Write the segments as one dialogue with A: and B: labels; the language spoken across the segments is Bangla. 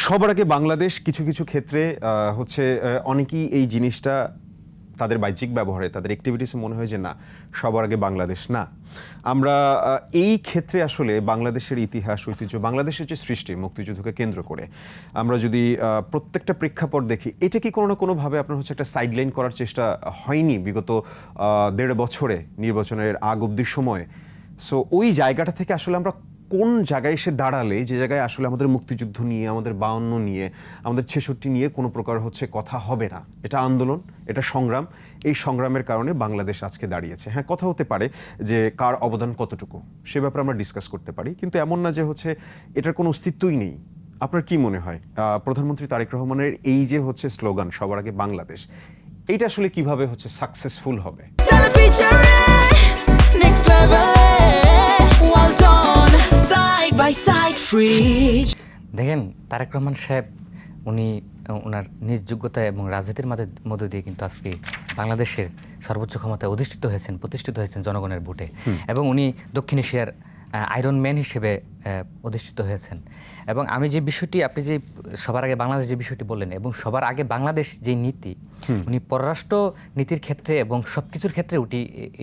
A: সবার আগে বাংলাদেশ কিছু কিছু ক্ষেত্রে হচ্ছে অনেকেই এই জিনিসটা তাদের বাহ্যিক ব্যবহারে তাদের অ্যাক্টিভিটিসে মনে হয় যে না, সবার আগে বাংলাদেশ না। আমরা এই ক্ষেত্রে আসলে বাংলাদেশের ইতিহাস ঐতিহ্য, বাংলাদেশের যে সৃষ্টি মুক্তিযুদ্ধকে কেন্দ্র করে আমরা যদি প্রত্যেকটা প্রেক্ষাপট দেখি, এটা কি কোনো না কোনোভাবে আপনার হচ্ছে একটা সাইডলাইন করার চেষ্টা হয়নি বিগত ১.৫ বছরে নির্বাচনের আগ অবধির সময়? সো ওই জায়গাটা থেকে আসলে আমরা কোন জায়গায় এসে দাঁড়ালে, যে জায়গায় আসলে আমাদের মুক্তিযুদ্ধ নিয়ে, আমাদের ৫২ নিয়ে, আমাদের ৬৬ নিয়ে কোনো প্রকার হচ্ছে কথা হবে না, এটা আন্দোলন, এটা সংগ্রাম, এই সংগ্রামের কারণে বাংলাদেশ আজকে দাঁড়িয়েছে। হ্যাঁ, কথা হতে পারে যে কার অবদান কতটুকু, সে ব্যাপারে আমরা ডিসকাস করতে পারি, কিন্তু এমন না যে হচ্ছে এটার কোনো অস্তিত্বই নেই। আপনার কি মনে হয় প্রধানমন্ত্রী তারেক রহমানের এই যে হচ্ছে স্লোগান সবার আগে বাংলাদেশ, এইটা আসলে কিভাবে হচ্ছে সাকসেসফুল হবে?
B: দেখেন, তারেক রহমান সাহেব উনি ওনার নিজ যোগ্যতা এবং রাজনীতির মধ্য দিয়ে কিন্তু আজকে বাংলাদেশের সর্বোচ্চ ক্ষমতায় অধিষ্ঠিত হয়েছেন, প্রতিষ্ঠিত হয়েছেন জনগণের ভোটে, এবং উনি দক্ষিণ এশিয়ার আয়রন ম্যান হিসেবে অধিষ্ঠিত হয়েছেন। এবং আমি যে বিষয়টি, আপনি যে সবার আগে বাংলাদেশ যে বিষয়টি বললেন, এবং সবার আগে বাংলাদেশ যে নীতি, উনি পররাষ্ট্র নীতির ক্ষেত্রে এবং সব কিছুর ক্ষেত্রে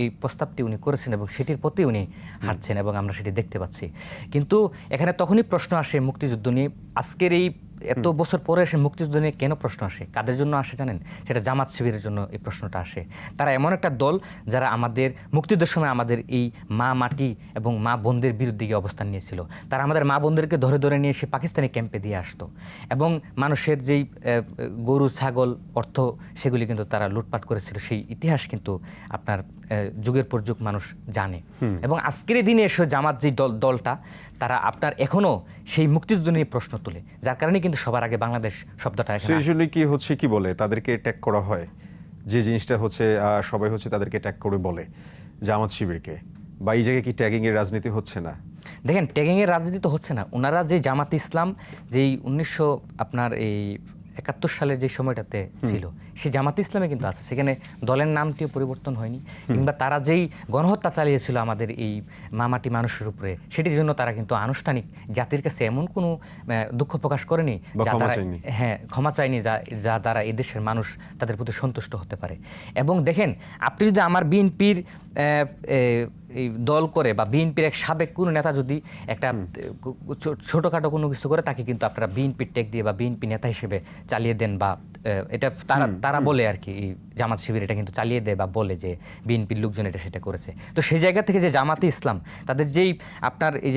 B: এই প্রস্তাবটি উনি করেছেন এবং সেটির প্রতি উনি হাঁটছেন এবং আমরা সেটি দেখতে পাচ্ছি। কিন্তু এখানে তখনই প্রশ্ন আসে মুক্তিযুদ্ধ নিয়ে। আজকের এই এত বছর পরে এসে মুক্তিযুদ্ধ নিয়ে কেন প্রশ্ন আসে, কাদের জন্য আসে জানেন? সেটা জামাত শিবিরের জন্য এই প্রশ্নটা আসে। তারা এমন একটা দল যারা আমাদের মুক্তিযুদ্ধের সময় আমাদের এই মা মাটি এবং মা বোনদের বিরুদ্ধে গিয়ে অবস্থান নিয়েছিল। তারা আমাদের মা বোনদেরকে ধরে ধরে নিয়ে এসে পাকিস্তানি ক্যাম্পে দিয়ে আসতো, এবং মানুষের যেই গরু ছাগল অর্থ সেগুলি কিন্তু তারা লুটপাট করেছিল। সেই ইতিহাস কিন্তু আপনার যুগের পর যুগ মানুষ জানে। এবং আজকের দিনে এসে জামাত যে দলটা, তারা আপনার এখনো সেই মুক্তিযুদ্ধ নিয়ে প্রশ্ন তোলে, যার কারণে কিন্তু সবার আগে বাংলাদেশ শব্দটা
A: ইউজুয়ালি কি হচ্ছে, কি বলে তাদেরকে ট্যাগ করা হয়, যে জিনিসটা হচ্ছে সবাই হচ্ছে তাদেরকে ট্যাগ করে বলে জামাত শিবিরকে, বা এই জায়গায় কি ট্যাগিং এর রাজনীতি হচ্ছে না?
B: দেখেন, ট্যাগিং এর রাজনীতি তো হচ্ছে না। ওনারা যে জামাত ইসলাম যেই 1971 সালের যে সময়টাতে ছিল, সেই জামাত ইসলামে কিন্তু আছে, সেখানে দলের নামটিও পরিবর্তন হয়নি। কিংবা তারা যেই গণহত্যা চালিয়েছিল আমাদের এই মামাটি মানুষের উপরে, সেটির জন্য তারা কিন্তু আনুষ্ঠানিক জাতির কাছে এমন কোনো দুঃখ প্রকাশ করেনি, ক্ষমা চায়নি, যা দ্বারা এদেশের মানুষ তাদের প্রতি সন্তুষ্ট হতে পারে। এবং দেখেন, আপনি যদি আমার বিএনপির এই দল করে, বা বিএনপির এক সাবেক কোনো নেতা যদি একটা ছোটোখাটো কোনো কিছু করে, তাকে কিন্তু আপনারা বিএনপির ট্যাগ দিয়ে বা বিএনপি নেতা হিসেবে চালিয়ে দেন, বা এটা তারা বলে আর কি, জামাত শিবির এটা কিন্তু চালিয়ে দেয় বা বলে যে বিএনপির লোকজন এটা সেটা করেছে। তো সেই জায়গা থেকে যে জামাতে ইসলাম তাদের যেই আপনার এই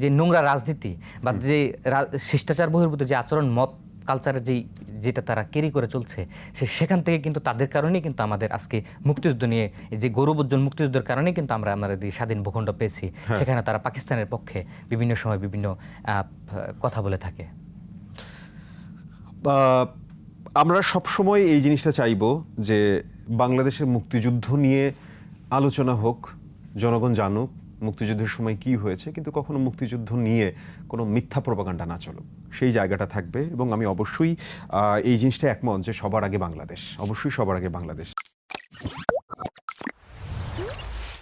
B: যে নোংরা রাজনীতি বা যে শিষ্টাচার বহির্ভূত যে আচরণ, মব কালচারের যেটা তারা ক্যারি করে চলছে, সেখান থেকে কিন্তু তাদের কারণেই কিন্তু আমাদের আজকে মুক্তিযুদ্ধ নিয়ে যে গৌরবোজ্জ্বল মুক্তিযুদ্ধের কারণেই কিন্তু আমরা আমাদের স্বাধীন ভূখণ্ড পেয়েছি। সেখানে তারা পাকিস্তানের পক্ষে বিভিন্ন সময় বিভিন্ন কথা বলে থাকে।
A: আমরা সবসময় এই জিনিসটা চাইবো যে বাংলাদেশের মুক্তিযুদ্ধ নিয়ে আলোচনা হোক, জনগণ জানুক মুক্তিযুদ্ধের সময় কি হয়েছে, কিন্তু কখনো মুক্তিযুদ্ধ নিয়ে কোনো মিথ্যা প্রপাগান্ডা না চলুক, সেই জায়গাটা থাকবে। এবং আমি অবশ্যই এই জিনিসটা একমত যে সবার আগে বাংলাদেশ, অবশ্যই সবার আগে বাংলাদেশ।